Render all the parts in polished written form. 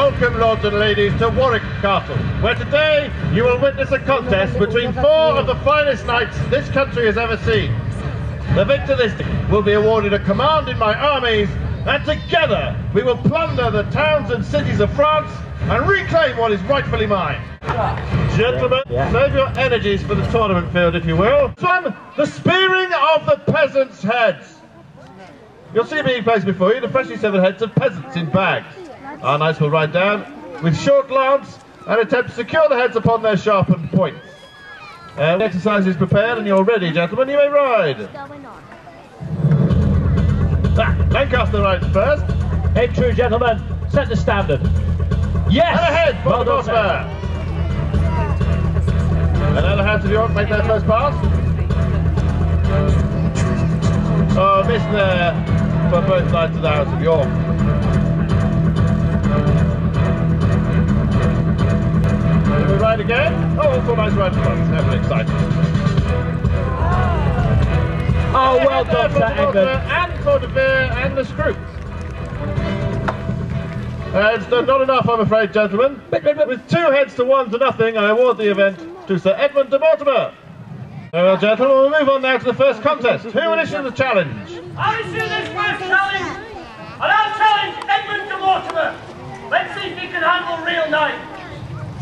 Welcome, lords and ladies, to Warwick Castle, where today you will witness a contest between 4 of the finest knights this country has ever seen. The victor this day will be awarded a command in my armies, and together we will plunder the towns and cities of France and reclaim what is rightfully mine. Gentlemen, save your energies for the tournament field, if you will. This one, the spearing of the peasants' heads. You'll see being placed before you the freshly severed heads of peasants in bags. Our knights will ride down with short lance and attempt to secure the heads upon their sharpened points. The exercise is prepared and you're ready, gentlemen. You may ride. Lancaster rides first. Aim true, gentlemen. Set the standard. Yes! And ahead for the Mortimer. Another hand of York make their first pass. Oh, missed there for both sides of the House of York. Will we ride again? Oh, also nice ride for us. Never exciting. Oh, well done, Sir Edmund. And for De Vere and the Scroops. It's not enough, I'm afraid, gentlemen. With 2 heads to 1 to nothing, I award the event to Sir Edmund de Mortimer. Well, gentlemen, we'll move on now to the first contest. Who will issue the challenge? I'll issue this first challenge, and I'll challenge Edmund de Mortimer. Let's see if he can handle real knight.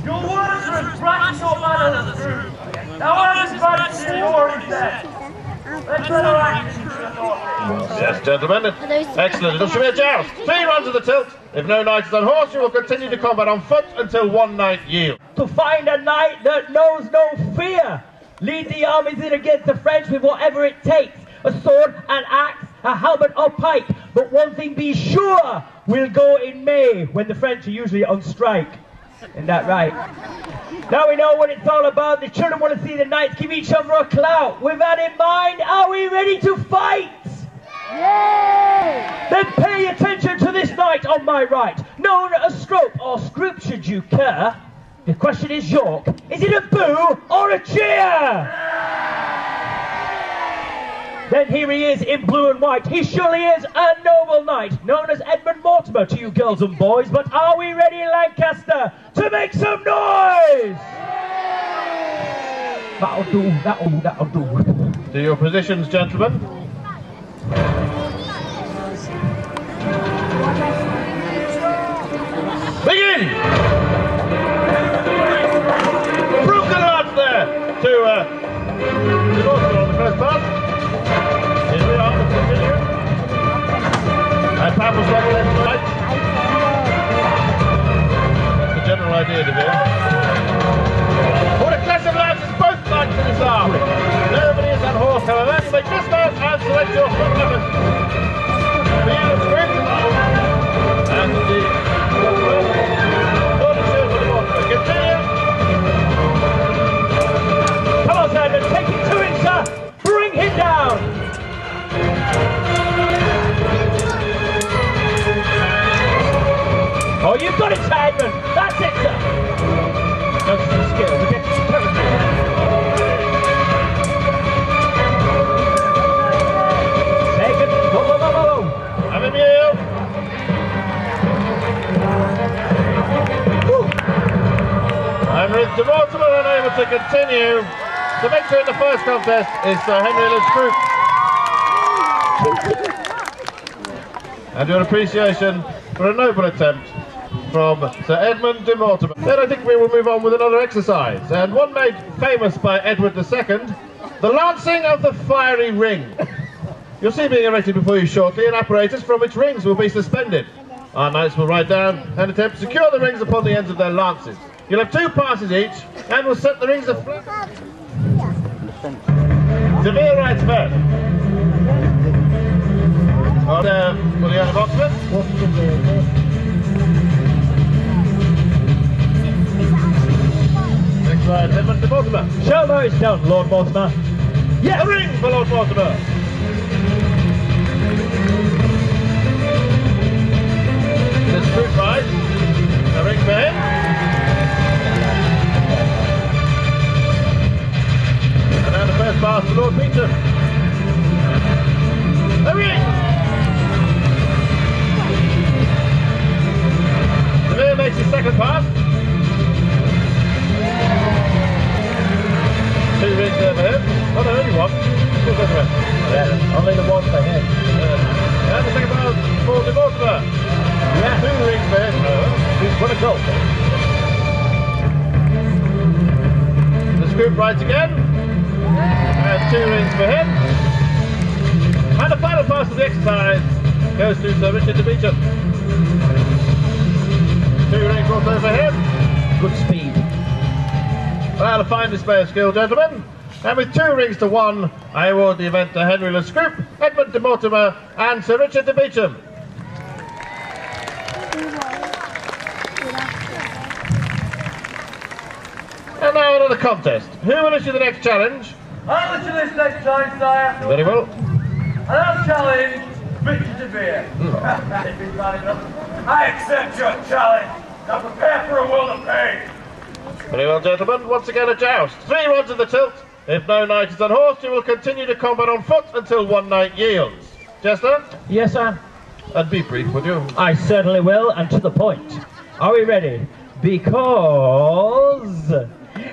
Your words are as bright as your banner as true. Now I'm as bright as your is dead. Let's let our action to the north. Yes, gentlemen. Excellent. It'll be a joust. 3 runs of the tilt. If no knight is on horse, you will continue to combat on foot until one knight yields. To find a knight that knows no fear. Lead the armies in against the French with whatever it takes. A sword, an axe, a helmet or pike. But one thing be sure, we'll go in May, when the French are usually on strike. Isn't that right? Now we know what it's all about. The children want to see the knights give each other a clout. With that in mind, are we ready to fight? Yeah! Then pay attention to this knight on my right, known as Strope or Scroop should you care. The question is, York, is it a boo or a cheer? Then here he is in blue and white. He surely is a noble knight, known as Edmund Mortimer to you girls and boys. But are we ready, Lancaster, to make some noise? That'll do, that'll do. To your positions, gentlemen. Begin! Broken lance there to Mortimer on the first pass. Here we are, let's continue. And Papple's right left to right. That's the general idea, De Vere. What a clash of lances, both knights in this arm. Nobody is on horse, however. You may dismount and select your foot weapon. For you, the script. And the shield for the Mortimer. Continue. Come on, Simon, take it to him, sir. Bring him down. Oh, you've got it, Edmund. That's it, sir. Notice the skills against the territory. Second. Whoa. I'm in you. Henry de Mortimer unable to continue. The victor in the first contest is Sir Henry Le Scroop. And your appreciation for a noble attempt from Sir Edmund de Mortimer. Then I think we will move on with another exercise, and one made famous by Edward II, the lancing of the fiery ring. You'll see being erected before you shortly an apparatus from which rings will be suspended. Our knights will ride down and attempt to secure the rings upon the ends of their lances. You'll have 2 passes each, and will set the rings afloat. De Vere rides first. On William of Oxford. Next ride, Edmund de Mortimer. Show how it's done, Lord Mortimer. Yes! A ring for Lord Mortimer. This fruit ride. A ring for him. And now the first pass to Lord Peter. A ring! De Vere makes right again. And 2 rings for him. And the final pass of the exercise goes to Sir Richard de Beecham. 2 rings also for him. Good speed. Well, a fine display of skill, gentlemen. And with 2 rings to 1, I award the event to Henry Le Scroop, Edmund de Mortimer, and Sir Richard de Beecham. And now another contest. Who will issue the next challenge? I'll issue this next challenge, sire. Very well. And I'll challenge Richard de Vere. If he's not enough. I accept your challenge. Now prepare for a world of pain. Very well, gentlemen. Once again, a joust. 3 rods in the tilt. If no knight is unhorsed, you will continue to combat on foot until one knight yields. Jester? Yes, sir. And be brief, would you? I certainly will, and to the point. Are we ready? Because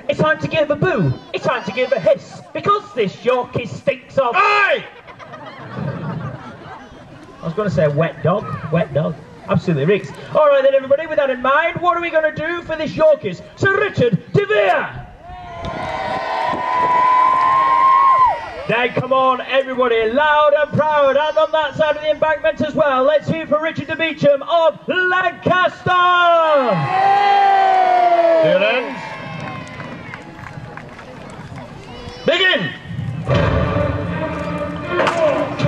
it's time to give a boo. It's time to give a hiss. Because this Yorkie stinks of... Aye! I was going to say wet dog. Wet dog. Absolutely reeks. All right then, everybody, with that in mind, what are we going to do for this Yorkies? Sir Richard de Vere! Then come on, everybody, loud and proud, and on that side of the embankment as well. Let's hear for Richard de Beecham of Lancaster! Here ends. Begin!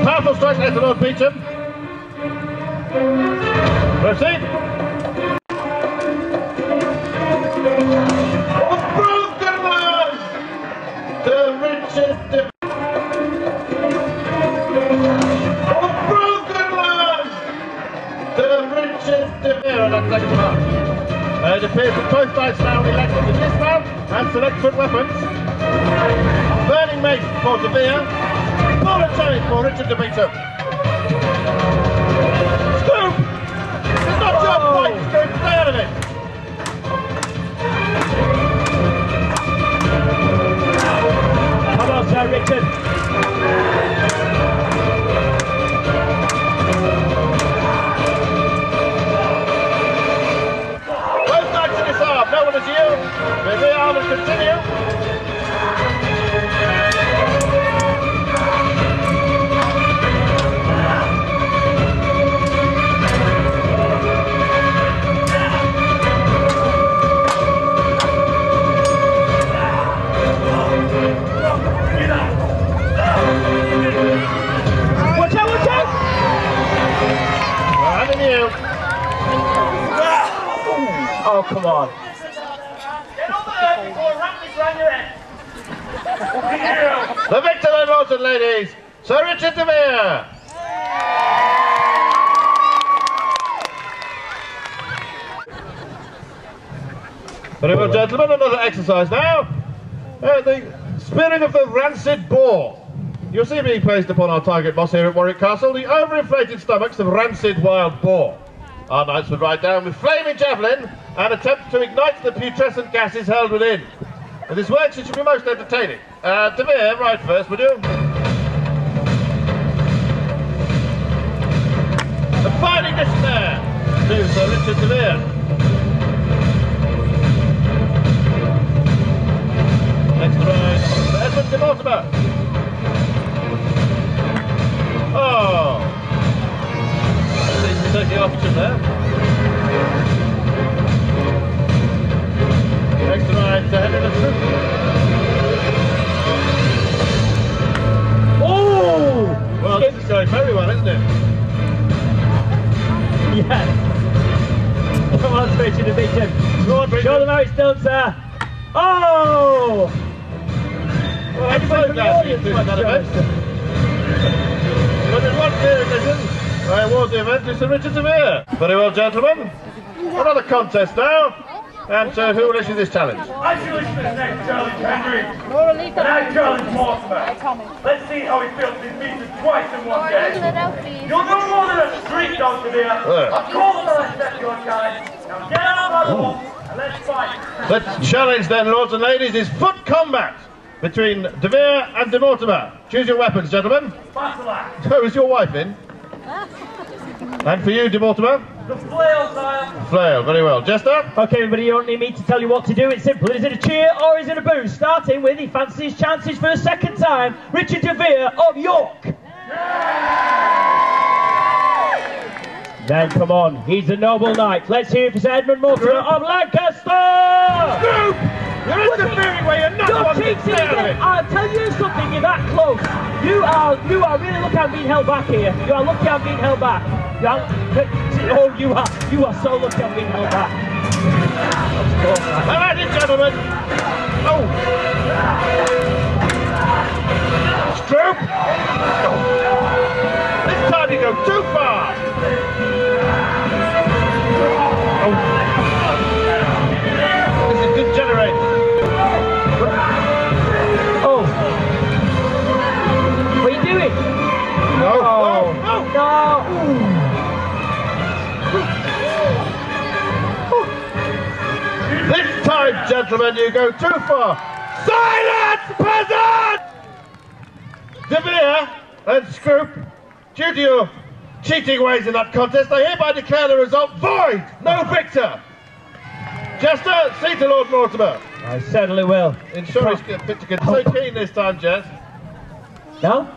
Powerful strike there to Lord Beecham. Proceed. Oh, broken lance to Richard de Vere. That second mark. It appears that both knights now elected to dismount and select foot weapons. Burning mace for de Vere. Ball and challenge for Richard de Beecham. Scoop! It's not your fight, Scoop. Stay out of it. Come on, Sir Richard. No one is you. The VR will continue. Watch out, watch out! And in you. Oh, come on. The victor then, lords and ladies, Sir Richard de Vere. Very well, gentlemen, another exercise now. The spearing of the rancid boar. You'll see being placed upon our target boss here at Warwick Castle, the overinflated stomachs of rancid wild boar. Our knights would ride down with flaming javelin and attempt to ignite the putrescent gases held within. In this works, it should be most entertaining. De Vere, ride first, would you? A fine ignition there to Sir Richard de Vere. Next ride, Sir Edmund de Mortimer. Oh! He's taking option there. Next ride, Sir Henry Le Scroop. Oh! Well, this is going very well, isn't it? Yes. Come on, Richard de Beecham. Go on, Richard. Show them how it's done, sir. Oh! Well, I'm so glad you took that event. But in one clear edition, I award the event to Sir Richard de Vere. Very well, gentlemen. Another contest now. And who will issue this challenge? I shall issue this next challenge, Henry. And I challenge Mortimer. Let's see how he feels being beaten twice in one day. You're no more than a street dog to me. I'll call them and I accept your challenge. Now get out of the wall and let's fight. The challenge then, lords and ladies, is foot combat between de Vere and de Mortimer. Choose your weapons, gentlemen. Battle axe. So, is your wife in? And for you, De Mortimer? The flail, sire. Flail, very well. Jester? Okay, everybody, you don't need me to tell you what to do. It's simple. Is it a cheer or is it a boo? Starting with, he fancies his chances for a second time, Richard de Vere of York. Then, come on, he's a noble knight. Let's hear it for Sir Edmund Mortimer of Lancaster! Scoop! You're interfering where you're not You're cheating again. I'll tell you something, you're that close. You are really lucky I'm being held back here. You are lucky I'm being held back. Oh, you are so lucky I'm being held back. All right, gentlemen. Oh. Stroop. Oh. This time you go too far. Oh. This is degenerating. Oh. What are you doing? No. Oh. No. No. This time, gentlemen, you go too far. Silence, peasant! De Vere and Scroop, due to your cheating ways in that contest, I hereby declare the result void. No victor. Jester, see to Lord Mortimer. I certainly will. Ensure his picture gets so keen this time, Jess. No?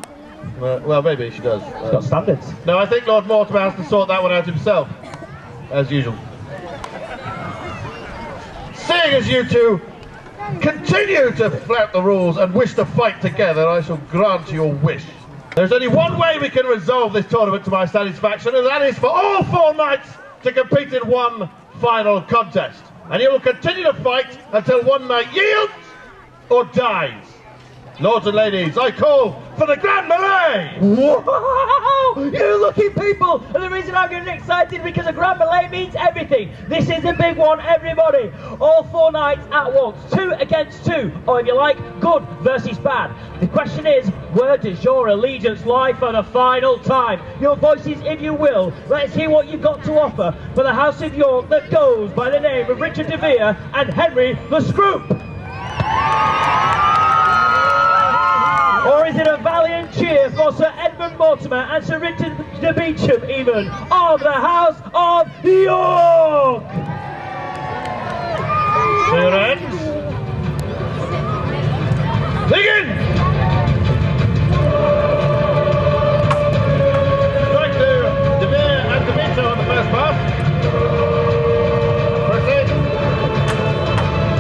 Well, maybe she does. It's got standards. No, I think Lord Mortimer has to sort that one out himself, as usual. Seeing as you two continue to flout the rules and wish to fight together, I shall grant your wish. There's only one way we can resolve this tournament to my satisfaction, and that is for all 4 knights to compete in one final contest. And you will continue to fight until one knight yields or dies. Lords and ladies, I call for the Grand Melee! Wow! You lucky people! And the reason I'm getting excited because a Grand Melee means everything. This is a big one, everybody. All 4 knights at once. 2 against 2. Or if you like, good versus bad. The question is, where does your allegiance lie for the final time? Your voices, if you will. Let's hear what you've got to offer for the House of York that goes by the name of Richard de Vere and Henry the Scroop. Or is it a valiant cheer for Sir Edmund Mortimer and Sir Richard de Beauchamp even, of the House of York? To your ends. Begin! Strike to de Vere and de Beauchamp on the first pass. Proceed.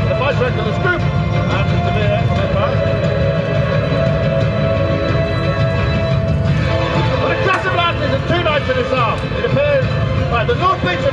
The vice strike to the Scroop and de Vere on the first pass. And 2 knights in his arm. It appears, right, the Lord Beach